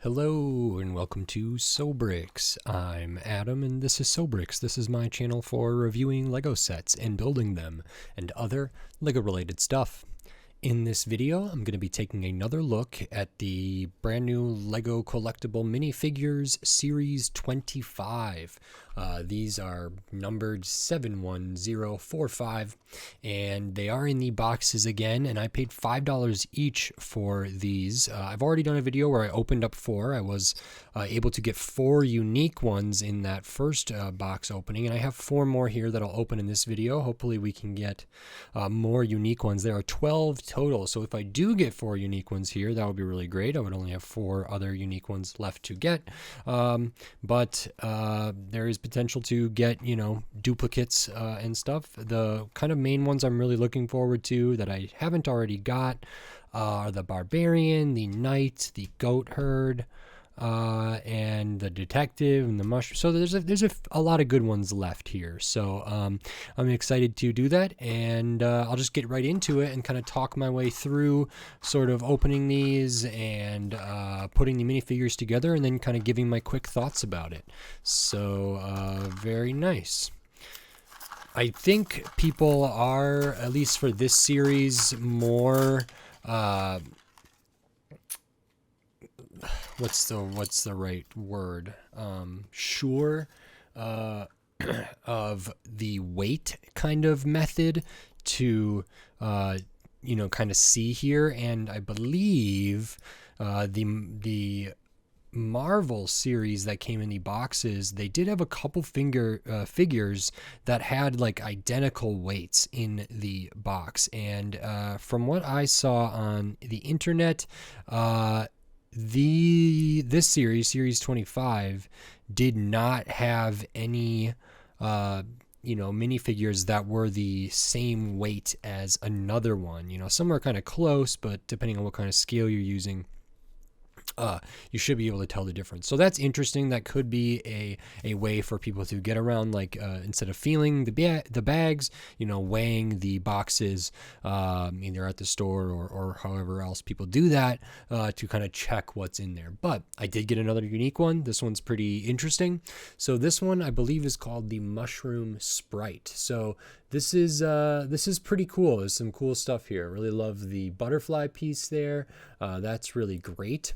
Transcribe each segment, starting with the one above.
Hello and welcome to Sobrix. I'm Adam and this is Sobrix. This is my channel for reviewing Lego sets and building them and other Lego related stuff. In this video, I'm going to be taking another look at the brand new Lego Collectible minifigures Series 25. These are numbered 71045, and they are in the boxes again, and I paid $5 each for these. I've already done a video where I opened up 4. I was able to get 4 unique ones in that first box opening, and I have 4 more here that I'll open in this video. Hopefully we can get more unique ones. There are 12 total, so if I do get 4 unique ones here, that would be really great. I would only have 4 other unique ones left to get, but there is potential to get, duplicates and stuff. The kind of main ones I'm really looking forward to that I haven't already got are the Barbarian, the Knight, the Goat Herd, and the Detective and the Mushroom. So there's a lot of good ones left here. So I'm excited to do that, and I'll just get right into it and kind of talk my way through sort of opening these and putting the minifigures together, and then kind of giving my quick thoughts about it. So very nice. I think people are, at least for this series, more what's the right word? Sure of the weight kind of method to kind of see here, and I believe the Marvel series that came in the boxes, they did have a couple figures that had like identical weights in the box, and from what I saw on the internet, this series 25 did not have any minifigures that were the same weight as another one. Some are kind of close, but depending on what kind of scale you're using, you should be able to tell the difference. So that's interesting. That could be a way for people to get around, like instead of feeling the bags, weighing the boxes either at the store or however else people do that, to kind of check what's in there. But I did get another unique one. This one's pretty interesting. So this one I believe is called the Mushroom Sprite. So this is pretty cool. There's some cool stuff here. I really love the butterfly piece there. That's really great.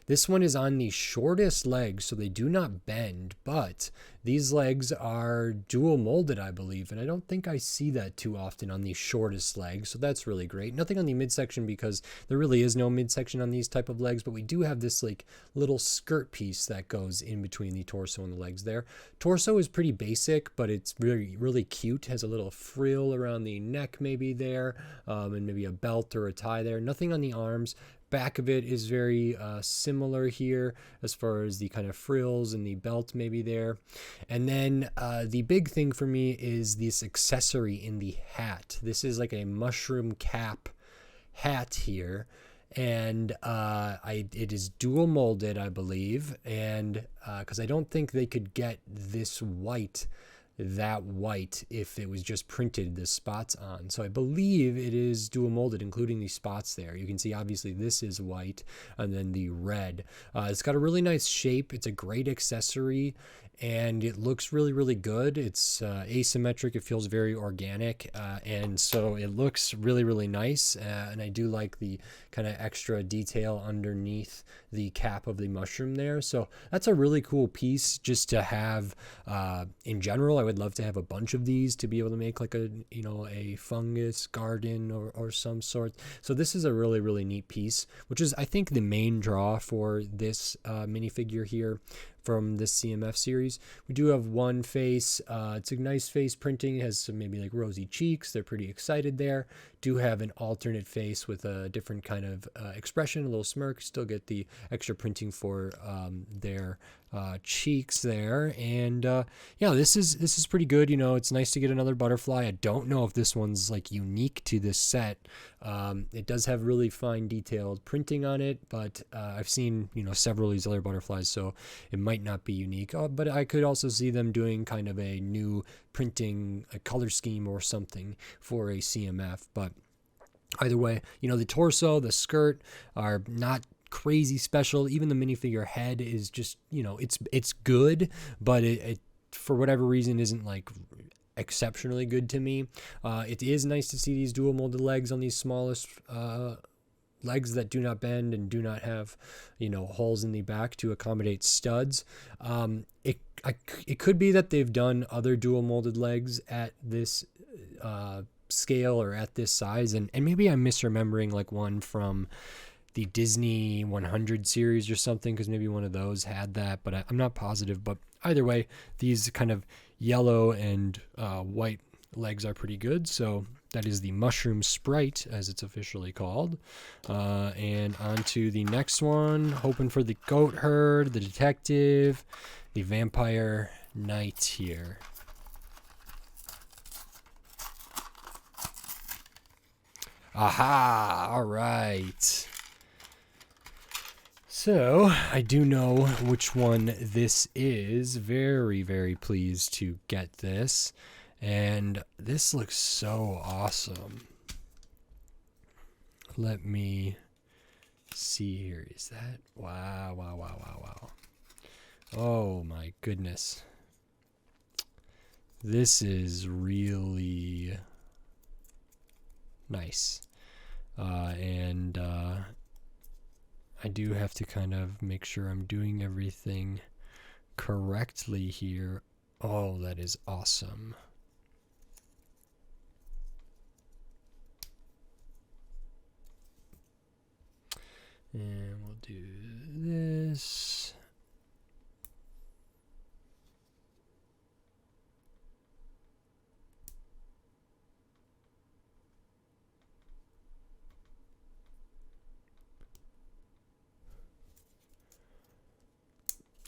This one is on the shortest legs, so they do not bend, but these legs are dual molded, I believe, and I don't think I see that too often on the shortest legs, so that's really great. Nothing on the midsection because there really is no midsection on these type of legs, but we do have this like little skirt piece that goes in between the torso and the legs there. Torso is pretty basic, but it's really, really cute. Has a little frill around the neck maybe there, and maybe a belt or a tie there. Nothing on the arms. Back of it is very similar here as far as the kind of frills and the belt maybe there. And then the big thing for me is this accessory in the hat. This is like a mushroom cap hat here, and it is dual molded, I believe, and because I don't think they could get this that white if it was just printed the spots on. So I believe it is dual molded, including the spots there. You can see obviously this is white and then the red. It's got a really nice shape. It's a great accessory and it looks really, really good. It's asymmetric. It feels very organic, and so it looks really, really nice. And I do like the kind of extra detail underneath the cap of the mushroom there. So that's a really cool piece just to have. In general, I would love to have a bunch of these to be able to make like a fungus garden or some sort. So this is a really, really neat piece, which is I think the main draw for this minifigure here from this CMF series. We do have one face. It's a nice face printing. It has some maybe like rosy cheeks. They're pretty excited there. Do have an alternate face with a different kind of expression, a little smirk. Still get the extra printing for their cheeks there. And yeah, this is pretty good. It's nice to get another butterfly. I don't know if this one's like unique to this set. It does have really fine detailed printing on it, but I've seen several of these other butterflies, so it might not be unique. But I could also see them doing kind of a new printing, a color scheme or something for a CMF. But either way, the torso, the skirt are not crazy special. Even the minifigure head is just, you know, it's good, but it for whatever reason isn't like exceptionally good to me. It is nice to see these dual molded legs on these smallest legs that do not bend and do not have, you know, holes in the back to accommodate studs. It could be that they've done other dual molded legs at this scale or at this size, and maybe I'm misremembering like one from the Disney 100 series or something, because maybe one of those had that, but I'm not positive. But either way, these kind of yellow and white legs are pretty good. So that is the Mushroom Sprite, as it's officially called. And on to the next one, hoping for the Goat Herd, the Detective, the Vampire Knight here. Aha! All right. So I do know which one this is. Very, very pleased to get this. And this looks so awesome. Let me see here. Is that? Wow, wow, wow, wow, wow. Oh my goodness. This is really nice. And I do have to kind of make sure I'm doing everything correctly here. Oh, that is awesome. And we'll do this.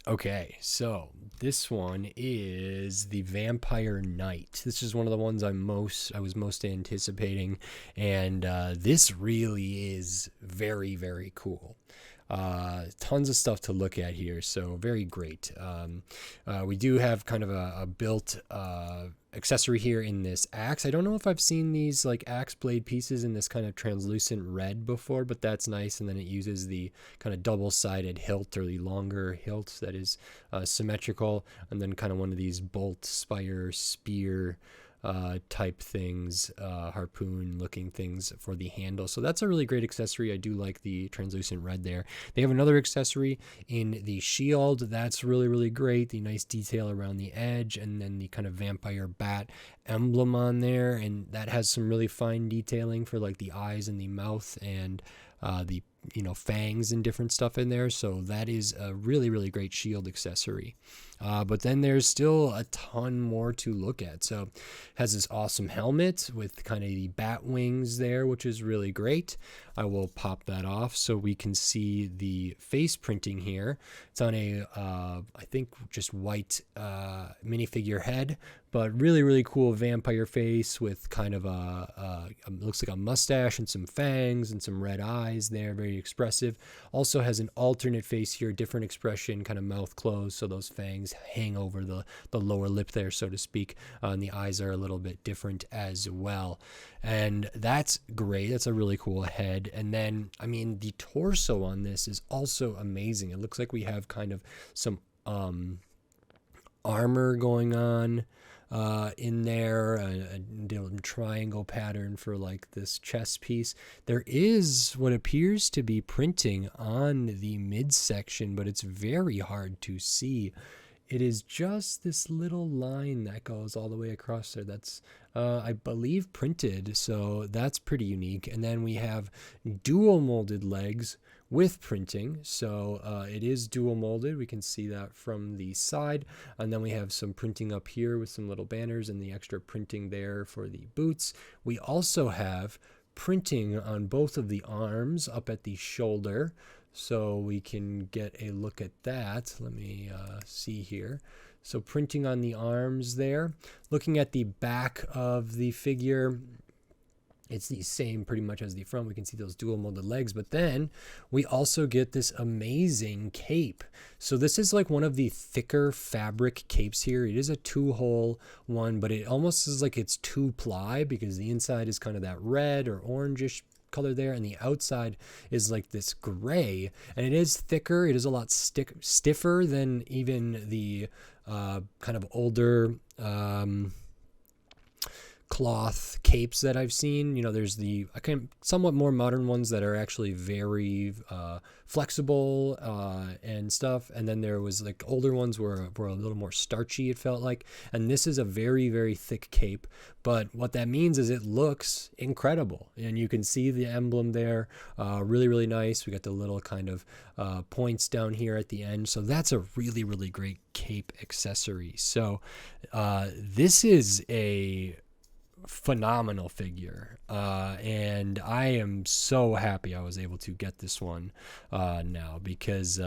Okay, so this one is the Vampire Knight. This is one of the ones I was most anticipating, and this really is very, very cool. Tons of stuff to look at here, so very great. We do have kind of a built accessory here in this axe. I don't know if I've seen these like axe blade pieces in this kind of translucent red before, but that's nice. And then it uses the kind of double-sided hilt, or the longer hilt that is symmetrical, and then kind of one of these bolt, spire, spear type things, harpoon looking things for the handle. So that's a really great accessory. I do like the translucent red there. They have another accessory in the shield that's really, really great. The nice detail around the edge, and then the kind of vampire bat emblem on there, and that has some really fine detailing for like the eyes and the mouth, and the, you know, fangs and different stuff in there. So that is a really, really great shield accessory. But then there's still a ton more to look at. So it has this awesome helmet with kind of the bat wings there, which is really great. I will pop that off so we can see the face printing here. It's on a, I think just white minifigure head, but really, really cool vampire face with kind of looks like a mustache and some fangs and some red eyes there, very expressive. Also has an alternate face here, different expression, kind of mouth closed, so those fangs hang over the lower lip there, so to speak, and the eyes are a little bit different as well. And that's great. That's a really cool head. And then, I mean, the torso on this is also amazing. It looks like we have kind of some armor going on in there, a triangle pattern for like this chest piece. There is what appears to be printing on the midsection, but it's very hard to see. It is just this little line that goes all the way across there. That's, I believe, printed, so that's pretty unique. And then we have dual molded legs with printing, so it is dual molded. We can see that from the side. And then we have some printing up here with some little banners and the extra printing there for the boots. We also have printing on both of the arms up at the shoulder, so we can get a look at that. Let me see here. So printing on the arms there. Looking at the back of the figure, it's the same pretty much as the front. We can see those dual molded legs, but then we also get this amazing cape. So this is like one of the thicker fabric capes here. It is a 2-hole one, but it almost is like it's 2-ply, because the inside is kind of that red or orangish color there, and the outside is like this gray, and it is thicker. It is a lot stiffer than even the kind of older cloth capes that I've seen. You know, there's the somewhat more modern ones that are actually very flexible and stuff, and then there was like older ones were a little more starchy, it felt like. And this is a very, very thick cape, but what that means is it looks incredible, and you can see the emblem there, really, really nice. We got the little kind of points down here at the end, so that's a really, really great cape accessory. So this is a phenomenal figure, and I am so happy I was able to get this one now, because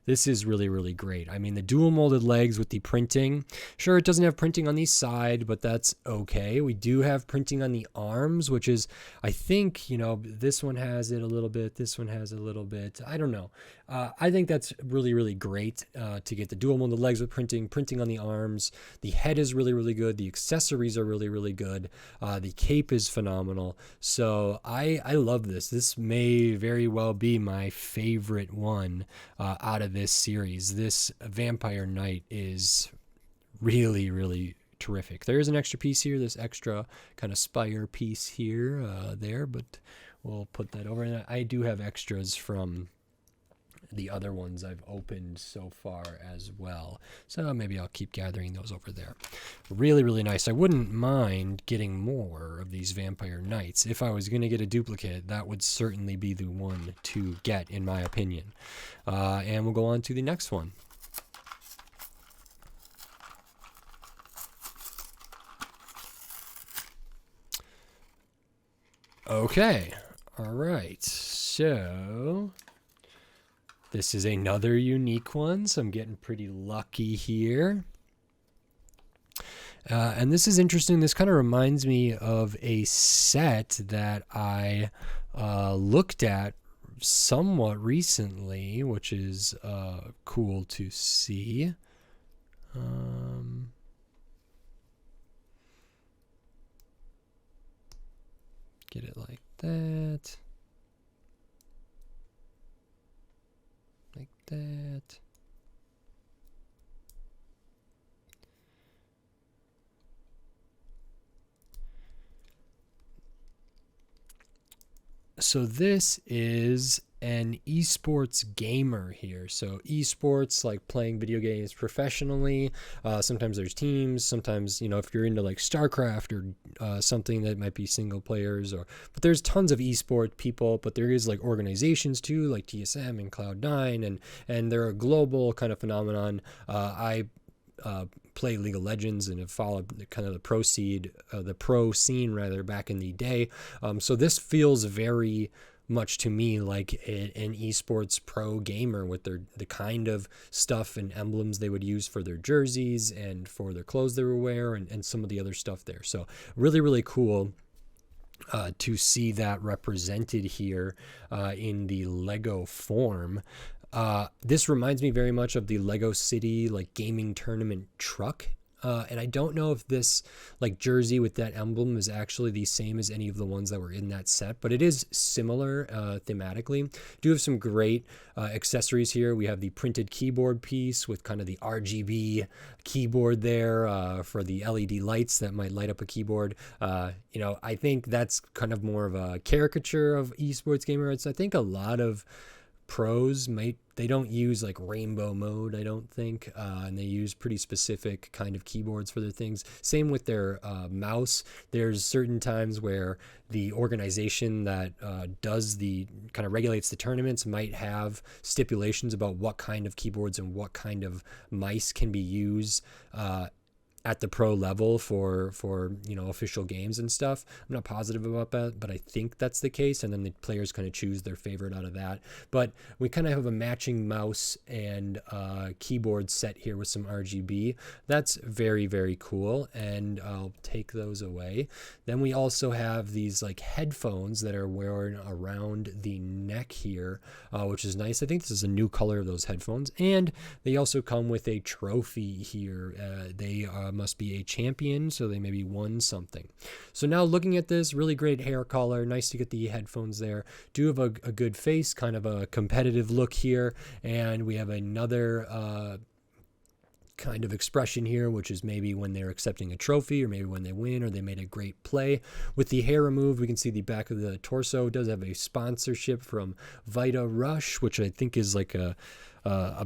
this is really, really great. I mean, the dual molded legs with the printing, sure, it doesn't have printing on the side, but that's okay. We do have printing on the arms, which is, I think, you know, this one has it a little bit, this one has a little bit, I don't know. I think that's really, really great to get the dual molded legs with printing on the arms. The head is really, really good. The accessories are really, really good. The cape is phenomenal. So I love this. This may very well be my favorite one out of this series. This Vampire Knight is really, really terrific. There is an extra piece here, this extra kind of spire piece here, there, but we'll put that over. And I do have extras from the other ones I've opened so far as well, so maybe I'll keep gathering those over there. Really, really nice. I wouldn't mind getting more of these Vampire Knights. If I was going to get a duplicate, that would certainly be the one to get, in my opinion. And we'll go on to the next one. Okay, all right, so this is another unique one, so I'm getting pretty lucky here. And this is interesting. This kind of reminds me of a set that I looked at somewhat recently, which is cool to see. Get it like that. Like that. So this is an esports gamer here. So esports, like playing video games professionally. Sometimes there's teams. Sometimes, you know, if you're into like StarCraft or something that might be single players, but there's tons of esport people. But there is like organizations too, like TSM and Cloud9, and they're a global kind of phenomenon. I play League of Legends and have followed kind of the pro scene rather back in the day. So this feels very much to me like an esports pro gamer with the kind of stuff and emblems they would use for their jerseys and for their clothes they would wear, and some of the other stuff there. So really, really cool to see that represented here in the Lego form. This reminds me very much of the Lego City like gaming tournament truck. And I don't know if this like jersey with that emblem is actually the same as any of the ones that were in that set, but it is similar thematically. Do have some great accessories here. We have the printed keyboard piece with kind of the RGB keyboard there for the LED lights that might light up a keyboard. You know, I think that's kind of more of a caricature of esports gamers. I think a lot of pros they don't use like rainbow mode, I don't think, and they use pretty specific kind of keyboards for their things. Same with their mouse. There's certain times where the organization that does the kind of regulates the tournaments might have stipulations about what kind of keyboards and what kind of mice can be used at the pro level for you know, official games and stuff. I'm not positive about that, but I think that's the case, and then the players kind of choose their favorite out of that. But we kind of have a matching mouse and keyboard set here with some RGB. That's very, very cool, and I'll take those away. Then we also have these like headphones that are worn around the neck here, which is nice. I think this is a new color of those headphones, and they also come with a trophy here. They must be a champion, so they maybe won something. So now looking at this, really great hair color, nice to get the headphones there. Do have a good face, kind of a competitive look here, and we have another kind of expression here, which is maybe when they're accepting a trophy, or maybe when they win, or they made a great play. With the hair removed, we can see the back of the torso. It does have a sponsorship from Vita Rush, which I think is like a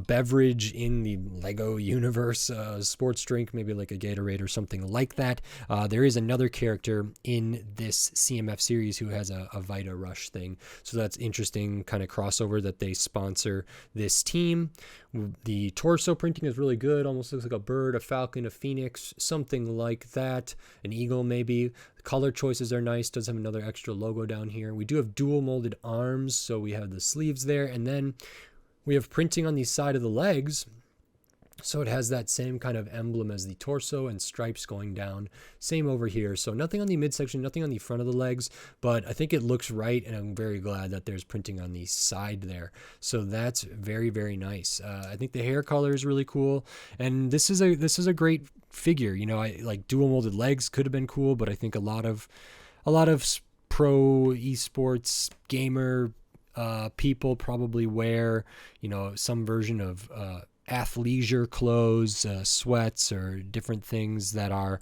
beverage in the Lego universe, sports drink, maybe like a Gatorade or something like that. There is another character in this CMF series who has a Vita Rush thing, so that's interesting kind of crossover that they sponsor this team. The torso printing is really good, almost looks like a bird, a falcon, a phoenix, something like that, an eagle maybe. The color choices are nice, does have another extra logo down here. We do have dual molded arms, so we have the sleeves there, and then we have printing on the side of the legs, so it has that same kind of emblem as the torso and stripes going down. Same over here. So nothing on the midsection, nothing on the front of the legs, but I think it looks right, and I'm very glad that there's printing on the side there. So that's very, very nice. I think the hair color is really cool, and this is a great figure. You know, I like dual molded legs could have been cool, but I think a lot of pro esports gamer people probably wear, you know, some version of athleisure clothes, sweats, or different things that are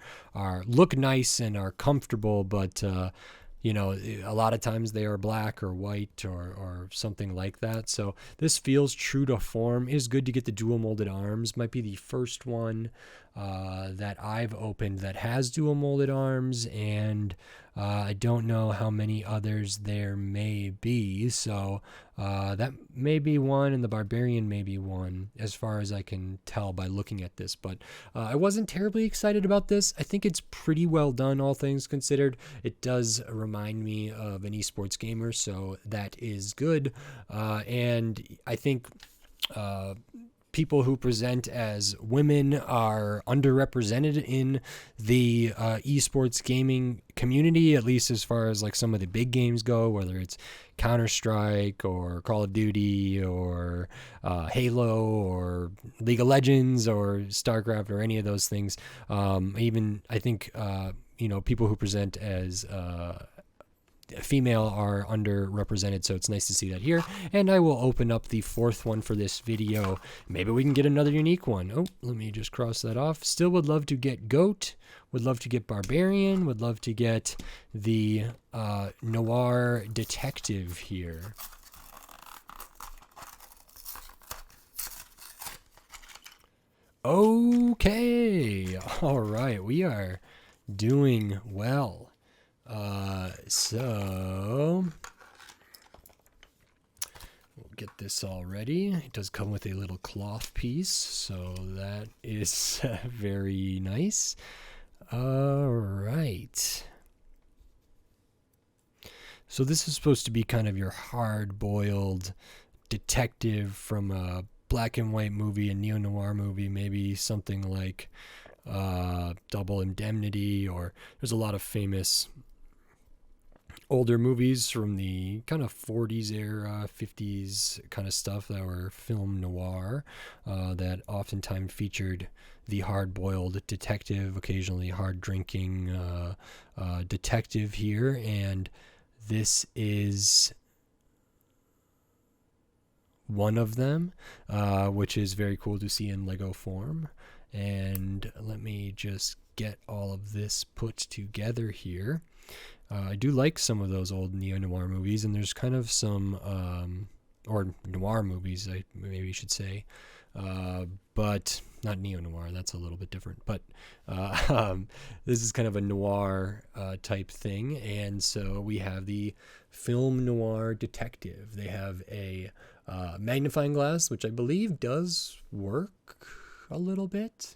look nice and are comfortable, but you know, a lot of times they are black or white or something like that. So this feels true to form. It is good to get the dual molded arms. Might be the first one that I've opened that has dual molded arms, and I don't know how many others there may be. So that may be one, and the Barbarian may be one, as far as I can tell by looking at this. But I wasn't terribly excited about this. I think it's pretty well done, all things considered. It does remind me of an esports gamer, so that is good. And I think people who present as women are underrepresented in the esports gaming community, at least as far as like some of the big games go, whether it's Counter-Strike or Call of Duty or Halo or League of Legends or StarCraft or any of those things. Even I think you know, people who present as female are underrepresented, so it's nice to see that here. And I will open up the fourth one for this video. Maybe we can get another unique one. Oh, let me just cross that off. Still would love to get Goat, would love to get Barbarian, would love to get the Noir Detective here. Okay, all right, we are doing well. So we'll get this all ready. It does come with a little cloth piece, so that is very nice. All right. So this is supposed to be kind of your hard-boiled detective from a black and white movie, a neo-noir movie, maybe something like Double Indemnity, or there's a lot of famous older movies from the kind of 40s era, 50s kind of stuff that were film noir that oftentimes featured the hard-boiled detective, occasionally hard-drinking detective here. And this is one of them, which is very cool to see in Lego form. And let me just get all of this put together here. I do like some of those old neo-noir movies, and there's kind of some, or noir movies, I maybe should say, but not neo-noir, that's a little bit different, but this is kind of a noir type thing. And so we have the film noir detective. They have a magnifying glass, which I believe does work a little bit,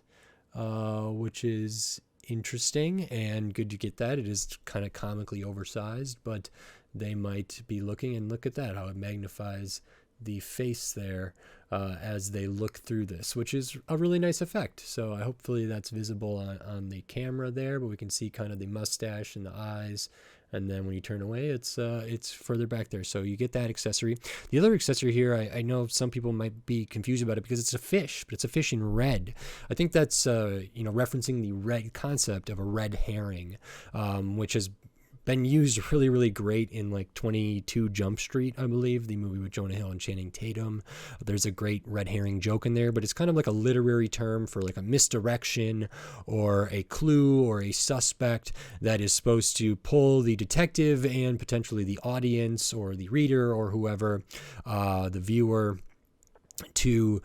which is interesting and good to get that. It is kind of comically oversized, but they might be looking, and look at that, how it magnifies the face there as they look through this, which is a really nice effect. So hopefully that's visible on the camera there, but we can see kind of the mustache and the eyes. And then when you turn away, it's further back there. So you get that accessory. The other accessory here, I know some people might be confused about it because it's a fish, but it's a fish in red. I think that's referencing the red concept of a red herring, which has been used really, really great in like 22 Jump Street, I believe, the movie with Jonah Hill and Channing Tatum. There's a great red herring joke in there, but it's kind of like a literary term for like a misdirection or a clue or a suspect that is supposed to pull the detective and potentially the audience or the reader or whoever, the viewer, to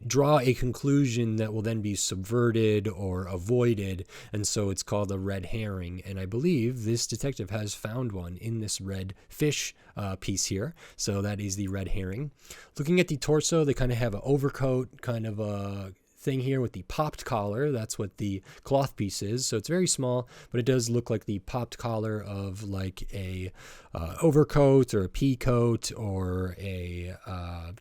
draw a conclusion that will then be subverted or avoided, and so it's called a red herring. And I believe this detective has found one in this red fish piece here, so that is the red herring. Looking at the torso, they kind of have an overcoat kind of a thing here with the popped collar. That's what the cloth piece is. So it's very small, but it does look like the popped collar of like a overcoat or a pea coat or a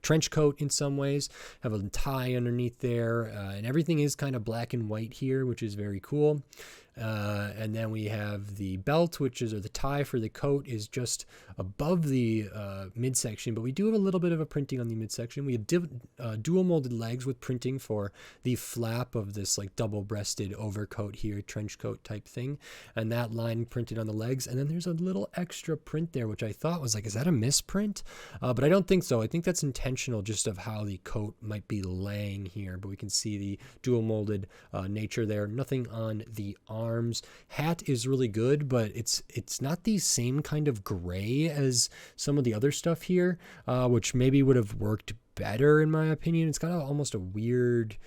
trench coat in some ways. Have a tie underneath there, and everything is kind of black and white here, which is very cool. And then we have the belt, or the tie for the coat is just above the midsection, but we do have a little bit of a printing on the midsection. We have dual molded legs with printing for the flap of this like double-breasted overcoat here, trench coat type thing, and that line printed on the legs. And then there's a little extra print there, which I thought was like, is that a misprint? But I don't think so. I think that's intentional, just of how the coat might be laying here, but we can see the dual molded nature there. Nothing on the arms. Hat is really good, but it's not the same kind of gray as some of the other stuff here, which maybe would have worked better in my opinion. It's got almost a weird,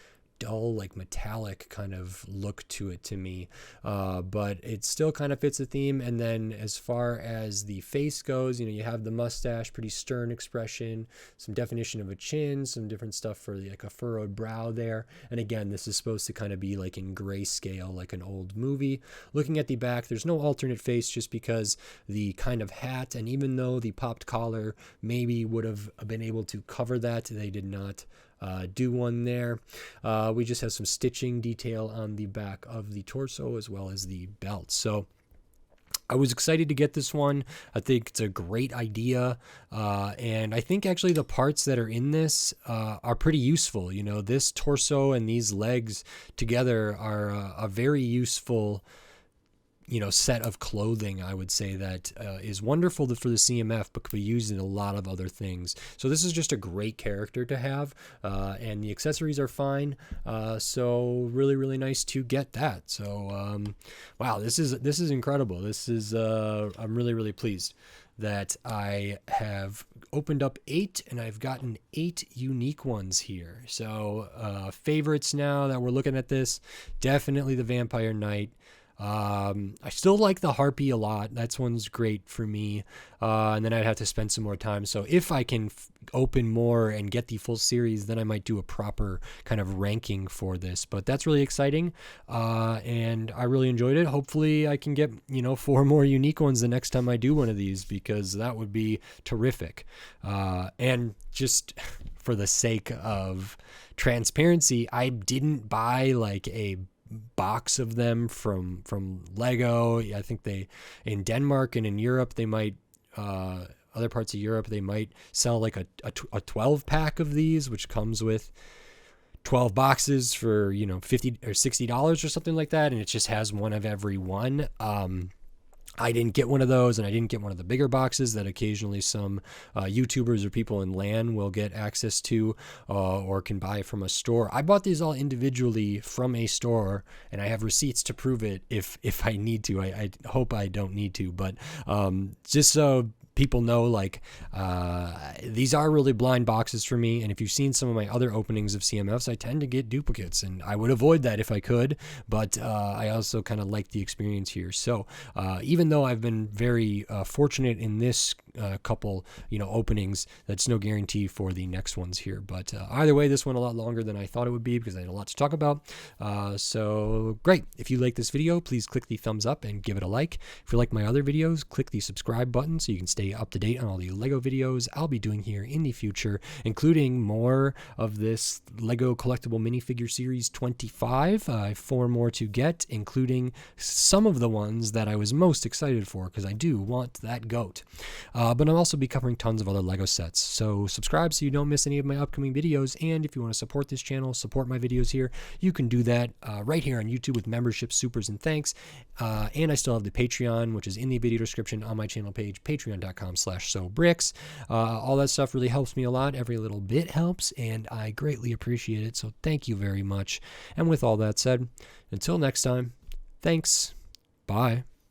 dull, like metallic kind of look to it to me, but it still kind of fits the theme. And then as far as the face goes, you have the mustache, pretty stern expression, some definition of a chin, some different stuff for like a furrowed brow there. And again, this is supposed to kind of be like in grayscale, like an old movie. Looking at the back, there's no alternate face, just because the kind of hat, and even though the popped collar maybe would have been able to cover that, they did not do one there. We just have some stitching detail on the back of the torso as well as the belt. So I was excited to get this one. I think it's a great idea. And I think actually the parts that are in this are pretty useful. This torso and these legs together are a very useful set of clothing, I would say, that is wonderful for the CMF, but could be used in a lot of other things. So this is just a great character to have, and the accessories are fine. So really, really nice to get that. So wow, this is incredible. This is I'm really, really pleased that I have opened up 8 and I've gotten 8 unique ones here. So favorites now that we're looking at this, definitely the Vampire Knight. I still like the Harpy a lot. That one's great for me. And then I'd have to spend some more time. So if I can open more and get the full series, then I might do a proper kind of ranking for this. But that's really exciting. And I really enjoyed it. Hopefully I can get, 4 more unique ones the next time I do one of these, because that would be terrific. And just for the sake of transparency, I didn't buy like a box of them from Lego. I think they, in Denmark and in Europe, they might other parts of Europe, they might sell like a 12 pack of these, which comes with 12 boxes for $50 or $60 or something like that, and it just has one of every one. I didn't get one of those, and I didn't get one of the bigger boxes that occasionally some YouTubers or people in LAN will get access to or can buy from a store. I bought these all individually from a store, and I have receipts to prove it if I need to. I hope I don't need to, but just so people know, like, these are really blind boxes for me. And if you've seen some of my other openings of CMFs, I tend to get duplicates, and I would avoid that if I could, but I also kind of like the experience here. So even though I've been very fortunate in this couple openings, that's no guarantee for the next ones here. But either way, this one a lot longer than I thought it would be, because I had a lot to talk about. So great. If you like this video, please click the thumbs up and give it a like. If you like my other videos, click the subscribe button so you can stay stay up to date on all the Lego videos I'll be doing here in the future, including more of this Lego Collectible Minifigure Series 25. I have 4 more to get, including some of the ones that I was most excited for, because I do want that goat. But I'll also be covering tons of other Lego sets. So subscribe so you don't miss any of my upcoming videos, and if you want to support this channel, support my videos here, you can do that right here on YouTube with membership, supers, and thanks. And I still have the Patreon, which is in the video description on my channel page, patreon.com/sobricks. All that stuff really helps me a lot. Every little bit helps, and I greatly appreciate it. So thank you very much. And with all that said, until next time, thanks. Bye.